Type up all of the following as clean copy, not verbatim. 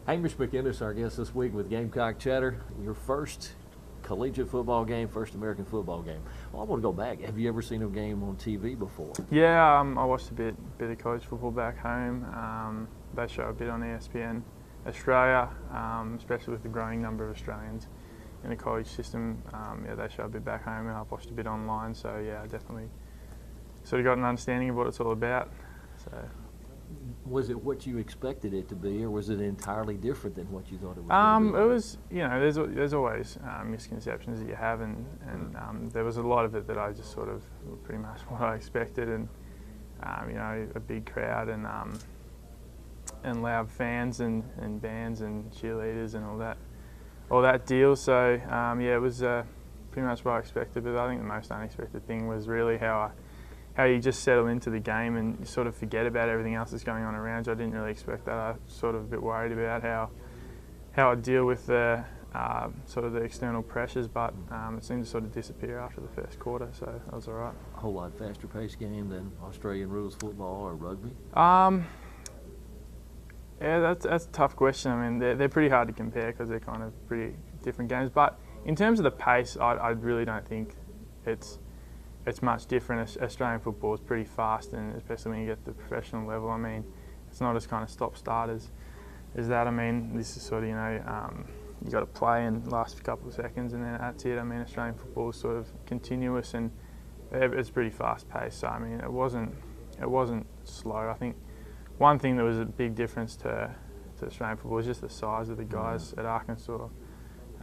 Hamish MacInnes, our guest this week with Gamecock Chatter. Your first collegiate football game, first American football game. Well, I want to go back. Have you ever seen a game on TV before? Yeah, I watched a bit of college football back home. They show a bit on ESPN Australia, especially with the growing number of Australians in the college system. Yeah, they show a bit back home, and I've watched a bit online. So yeah, I definitely sort of got an understanding of what it's all about. So. Was it what you expected it to be, or was it entirely different than what you thought it was going to be? It was, there's always misconceptions that you have, and there was a lot of it that I just sort of pretty much what I expected, and a big crowd and loud fans and bands and cheerleaders and all that deal. So yeah, it was pretty much what I expected. But I think the most unexpected thing was really how you just settle into the game and you sort of forget about everything else that's going on around you. I didn't really expect that. I was sort of a bit worried about how I'd deal with the sort of the external pressures, but it seemed to sort of disappear after the first quarter, so that was all right. A whole lot faster paced game than Australian rules football or rugby? Yeah, that's a tough question. I mean, they're pretty hard to compare because they're kind of pretty different games. But in terms of the pace, I really don't think it's much different. Australian football is pretty fast, and especially when you get to the professional level. I mean, it's not as kind of stop-start as that. I mean, this is sort of, you got to play and last a couple of seconds, and then that's it. I mean, Australian football is sort of continuous, and it's pretty fast-paced. So I mean, it wasn't slow. I think one thing that was a big difference to Australian football was just the size of the guys at Arkansas.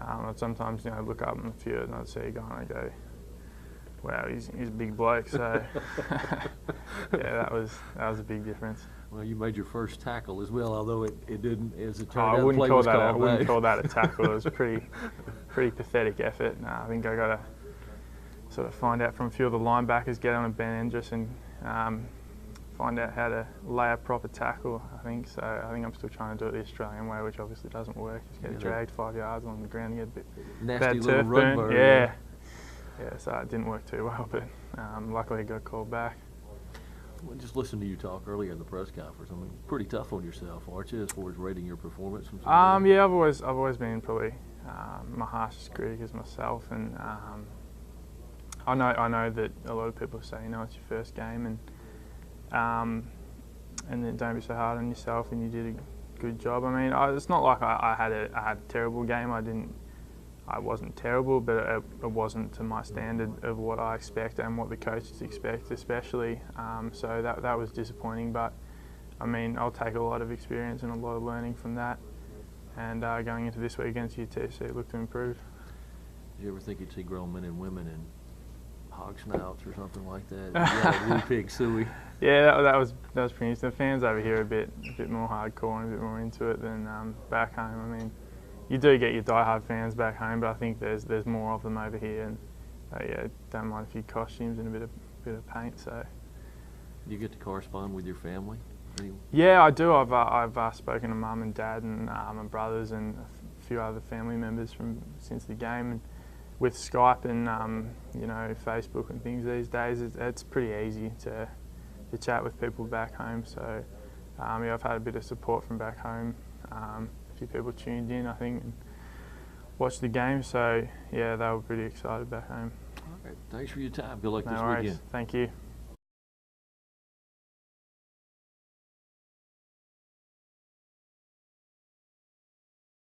I'd sometimes look up and a few, and I'd see a guy and I go, wow, he's a big bloke. So yeah, that was a big difference. Well, you made your first tackle as well, although it didn't, as it turned out, I wouldn't call that a tackle. It was a pretty pathetic effort. I think I got to sort of find out from a few of the linebackers, get on a Ben Endress and find out how to lay a proper tackle, I think. So I think I'm still trying to do it the Australian way, which obviously doesn't work. Just get dragged 5 yards along the ground and get a bit nasty bad little turf rug burn. burn. Yeah, so it didn't work too well, but luckily it got called back. Well, just listen to you talk earlier in the press conference. I mean, pretty tough on yourself, aren't you, as far as rating your performance? Yeah, I've always been probably my harshest critic is myself, and I know that a lot of people say, it's your first game, and then don't be so hard on yourself, and you did a good job. I mean, it's not like I had a terrible game. I wasn't terrible, but it wasn't to my standard of what I expect and what the coaches expect, especially. So that was disappointing. But I mean, I'll take a lot of experience and a lot of learning from that. And going into this week against UTC, look to improve. Did you ever think you'd see grown men and women in hog snouts or something like that? Woo pig suey. Yeah, that was pretty interesting. The fans over here are a bit more hardcore and a bit more into it than back home. I mean, you do get your diehard fans back home, but I think there's more of them over here, and yeah, don't mind a few costumes and a bit of paint. So, do you get to correspond with your family? Yeah, I do. I've spoken to Mum and Dad and my brothers and a few other family members since the game, and with Skype and Facebook and things these days, it's pretty easy to chat with people back home. So yeah, I've had a bit of support from back home. A few people tuned in, I think, and watched the game. So yeah, they were pretty excited back home. All right, thanks for your time. Good luck this No worries. weekend. Thank you.